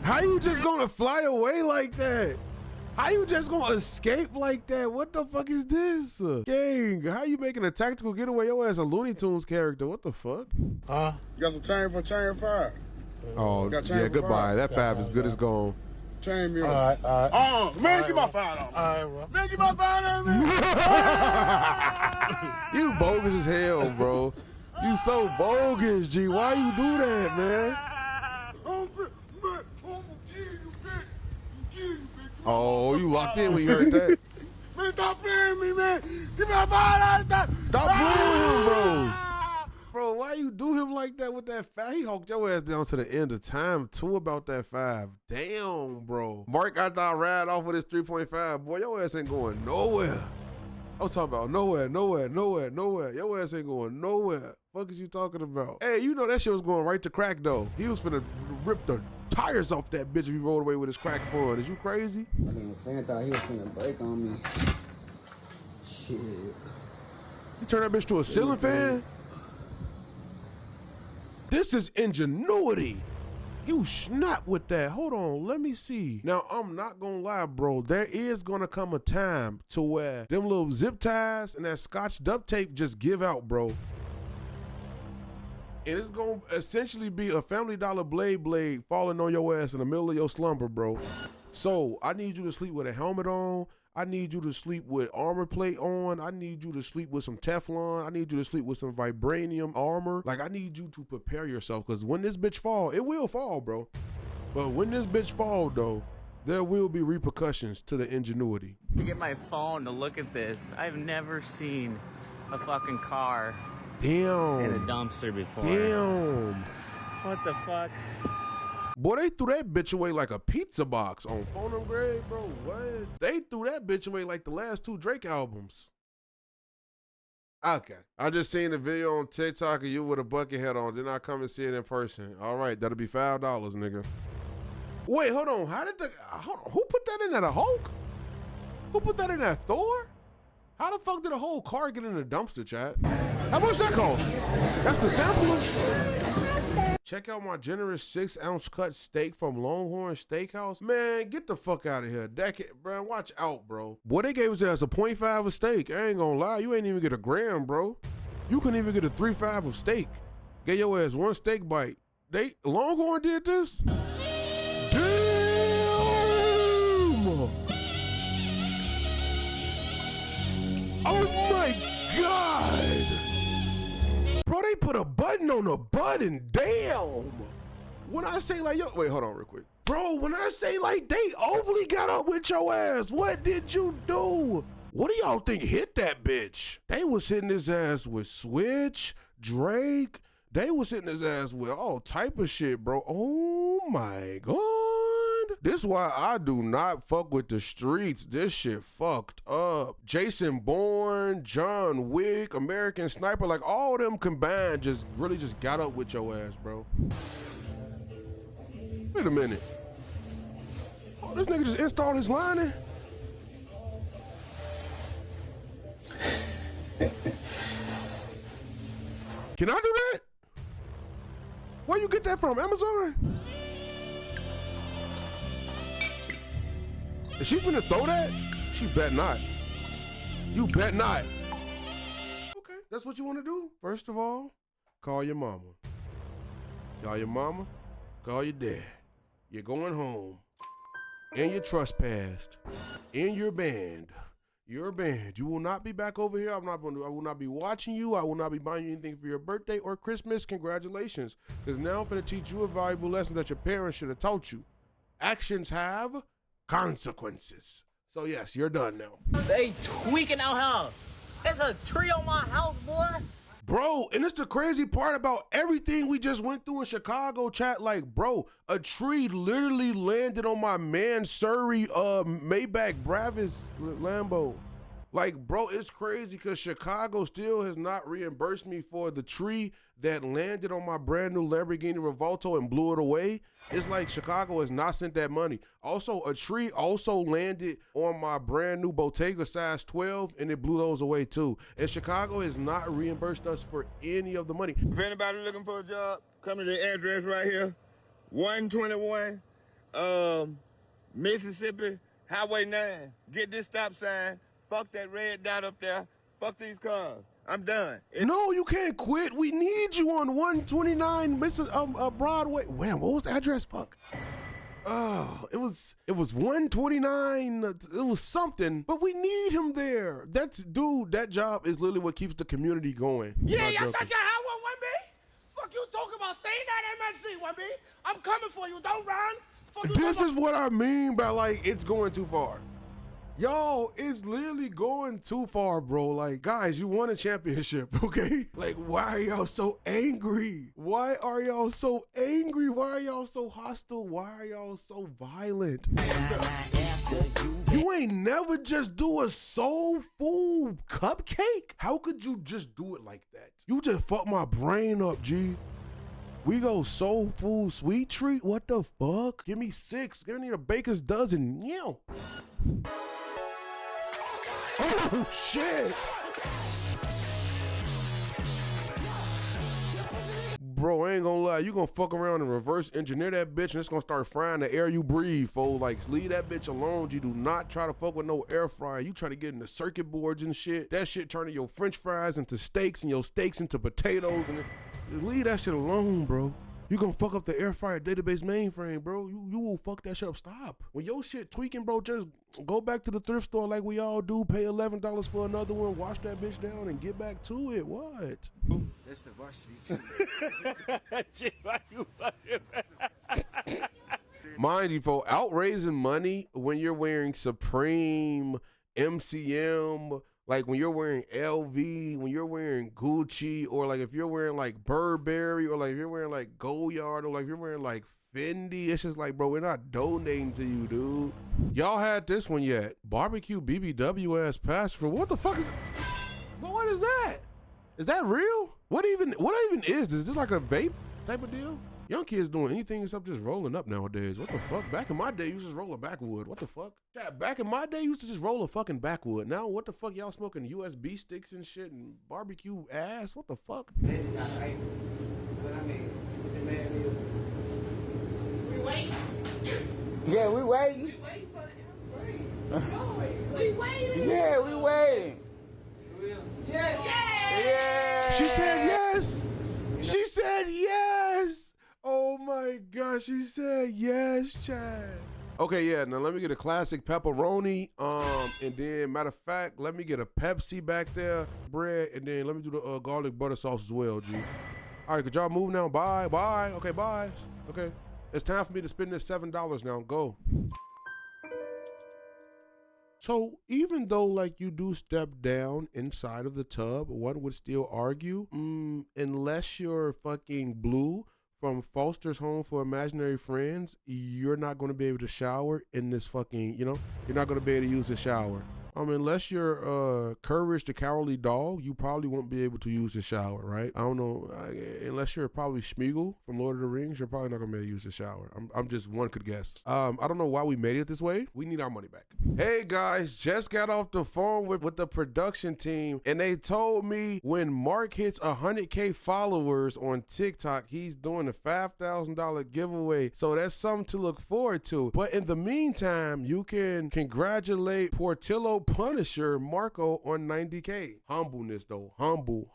How you just gonna fly away like that? How you just gonna escape like that? What the fuck is this? Gang, how you making a tactical getaway? Your ass a Looney Tunes character. What the fuck? You got some chain for chain 5? Oh, yeah, goodbye. That 5 is good as gone. Chain me. All right. Oh, man, get my $5 on me. All right, bro. Man, get my $5 on me. You bogus as hell, bro. You so bogus, G. Why you do that, man? Oh, you locked in when you heard that. Man, stop playing me, man. Give me my $5. Stop playing with him, bro. Bro, why you do him like that with that 5? He hulked your ass down to the end of time, too, about that 5. Damn, bro. Mark got that ride off with his 3.5. Boy, your ass ain't going nowhere. I'm talking about nowhere. Your ass ain't going nowhere. Fuck is you talking about? Hey, you know that shit was going right to crack, though. He was finna rip the tires off that bitch if he rolled away with his crack fun. Is you crazy? I didn't fan thought he was finna break on me. Shit. You turn that bitch to a ceiling fan? This is ingenuity. You snap with that. Hold on, let me see. Now, I'm not gonna lie, bro. There is gonna come a time to where them little zip ties and that scotch duct tape just give out, bro. And it's gonna essentially be a Family Dollar blade falling on your ass in the middle of your slumber, bro. So I need you to sleep with a helmet on. I need you to sleep with armor plate on. I need you to sleep with some Teflon. I need you to sleep with some vibranium armor. Like, I need you to prepare yourself, because when this bitch fall, it will fall, bro. But when this bitch fall, though, there will be repercussions to the ingenuity. To get my phone to look at this, I've never seen a fucking car in a dumpster before. Damn. What the fuck? Boy, they threw that bitch away like a pizza box on Phone Grade, bro. What? They threw that bitch away like the last 2 Drake albums. Okay. I just seen the video on TikTok of you with a bucket hat on. Then I come and see it in person. All right, that'll be $5, nigga. Wait, hold on. Who put that in there? The Hulk? Who put that in there? Thor? How the fuck did a whole car get in the dumpster, chat? How much that cost? That's the sampler? Check out my generous 6-ounce cut steak from Longhorn Steakhouse. Man, get the fuck out of here. Bro, watch out, bro. Boy, they gave us as a 0.5 of steak. I ain't gonna lie, you ain't even get a gram, bro. You couldn't even get a 3.5 of steak. Get your ass 1 steak bite. Longhorn did this? Damn! Oh my God! Bro, they put a button on the button. Damn. When I say like, yo, wait, hold on real quick. Bro, when I say like they overly got up with your ass, what did you do? What do y'all think hit that bitch? They was hitting his ass with Switch, Drake. They was hitting his ass with all type of shit, bro. Oh my God. This why I do not fuck with the streets. This shit fucked up. Jason Bourne, John Wick, American Sniper, like all them combined just really just got up with your ass, bro. Wait a minute. Oh, this nigga just installed his lining? Can I do that? Where you get that from, Amazon? Is she finna throw that? She bet not. You bet not. Okay, that's what you wanna do? First of all, call your mama. Call your mama, call your dad. You're going home. And you're trespassed. In your band. You're banned. You will not be back over here. I will not be watching you. I will not be buying you anything for your birthday or Christmas. Congratulations. Because now I'm finna teach you a valuable lesson that your parents should have taught you. Actions have consequences. So yes, you're done now. They tweaking out how? There's a tree on my house, boy. Bro, and it's the crazy part about everything we just went through in Chicago, chat. Like, bro, a tree literally landed on my man Surrey Maybach Bravis Lambo. Like, bro, it's crazy because Chicago still has not reimbursed me for the tree that landed on my brand new Lamborghini Revolto and blew it away. It's like Chicago has not sent that money. Also, a tree also landed on my brand new Bottega size 12 and it blew those away too. And Chicago has not reimbursed us for any of the money. If anybody looking for a job, come to the address right here, 121 Mississippi Highway 9. Get this stop sign. Fuck that red dot up there. Fuck these cars. I'm done. No, you can't quit. We need you on 129 Broadway. Wham, what was the address? Fuck. Oh, it was 129. It was something, but we need him there. Dude, that job is literally what keeps the community going. Yeah, y'all thought y'all had one, 1B? Fuck you talking about? Stay in that MSC, 1B. I'm coming for you. Don't run. Fuck you. This is what I mean by like it's going too far. Yo, it's literally going too far, bro. Like, guys, you won a championship, okay? Like, why are y'all so angry? Why are y'all so angry? Why are y'all so hostile? Why are y'all so violent? You ain't never just do a soul food cupcake? How could you just do it like that? You just fucked my brain up, G. We go soul food sweet treat? What the fuck? Give me 6. Give me a baker's dozen. Yeah. Oh, shit. Bro, I ain't gonna lie. You gonna fuck around and reverse engineer that bitch and it's gonna start frying the air you breathe, fool. Like, leave that bitch alone. You do not try to fuck with no air fryer. You try to get into circuit boards and shit. That shit turning your french fries into steaks and your steaks into potatoes. And leave that shit alone, bro. You gonna fuck up the air fryer database mainframe, bro. You will fuck that shit up. Stop. When your shit tweaking, bro, just go back to the thrift store like we all do. Pay $11 for another one. Wash that bitch down and get back to it. What? That's the varsity team. Mind you, for outraising money when you're wearing Supreme, MCM, like when you're wearing LV, when you're wearing Gucci, or like if you're wearing like Burberry, or like if you're wearing like Goyard, or like if you're wearing like Fendi, it's just like, bro, we're not donating to you, dude. Y'all had this one yet. Barbecue BBW ass pastor. What the fuck is it? But what is that? Is that real? What even is this? Is this like a vape type of deal? Young kids doing anything except just rolling up nowadays. What the fuck? Back in my day, you used to just roll a backwood. What the fuck? Yeah, back in my day, you used to just roll a fucking backwood. Now, what the fuck? Y'all smoking USB sticks and shit and barbecue ass? What the fuck? But I mean, We waiting. yeah, we waiting. We waiting for the M3. We waiting. Yeah, we waiting. Yes. Yeah. She said yes. She said yes. Oh my gosh, she said yes, Chad. Okay, yeah, now let me get a classic pepperoni. And then, matter of fact, let me get a Pepsi back there, bread, and then let me do the garlic butter sauce as well, G. All right, could y'all move now? Bye, bye. Okay, bye. Okay, it's time for me to spend this $7 now. Go. So even though like you do step down inside of the tub, one would still argue, unless you're fucking Blue from Foster's Home for Imaginary Friends, you're not going to be able to shower in this fucking, you're not going to be able to use the shower. Unless you're Courage the Cowardly Dog, you probably won't be able to use the shower, right? I don't know. Unless you're probably Smeagol from Lord of the Rings, you're probably not gonna be able to use the shower. I'm just, one could guess. I don't know why we made it this way. We need our money back. Hey guys, just got off the phone with the production team, and they told me when Mark hits 100K followers on TikTok, he's doing a $5,000 giveaway. So that's something to look forward to. But in the meantime, you can congratulate Portillo Punisher Marco on 90K. Humbleness though. Humble.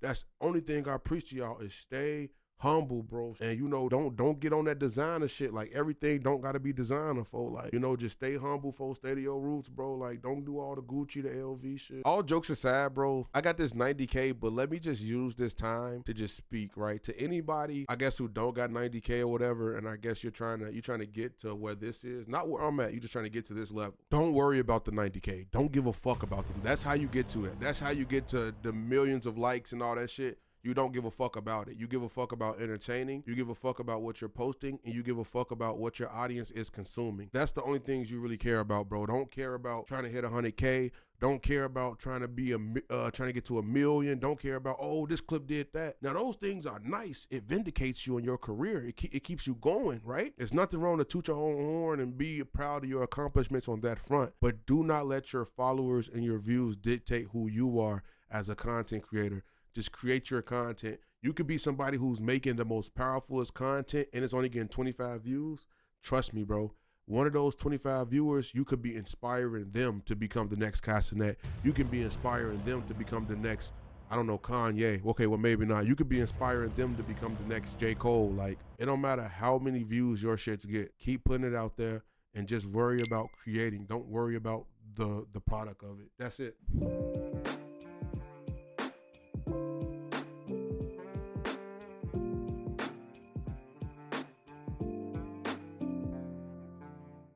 That's the only thing I preach to y'all is stay humble, bro. And don't get on that designer shit. Like, everything don't gotta be designer, for like, just stay humble, folks. Stay to your roots, bro. Like, don't do all the Gucci, the LV shit. All jokes aside, bro, I got this 90K, but let me just use this time to just speak, right, to anybody, I guess, who don't got 90K or whatever, and I guess you're trying to get to where this is, not where I'm at, you're just trying to get to this level. Don't worry about the 90K. Don't give a fuck about them. That's how you get to it. That's how you get to the millions of likes and all that shit. You don't give a fuck about it. You give a fuck about entertaining. You give a fuck about what you're posting, and you give a fuck about what your audience is consuming. That's the only things you really care about, bro. Don't care about trying to hit 100K. Don't care about trying to get to 1 million. Don't care about, oh, this clip did that. Now those things are nice. It vindicates you in your career. It keeps you going, right? There's nothing wrong to toot your own horn and be proud of your accomplishments on that front, but do not let your followers and your views dictate who you are as a content creator. Just create your content. You could be somebody who's making the most powerfulest content and it's only getting 25 views. Trust me, bro. One of those 25 viewers, you could be inspiring them to become the next Castanet. You can be inspiring them to become the next, I don't know, Kanye. Okay, well, maybe not. You could be inspiring them to become the next J. Cole. Like, it don't matter how many views your shits get. Keep putting it out there and just worry about creating. Don't worry about the product of it. That's it.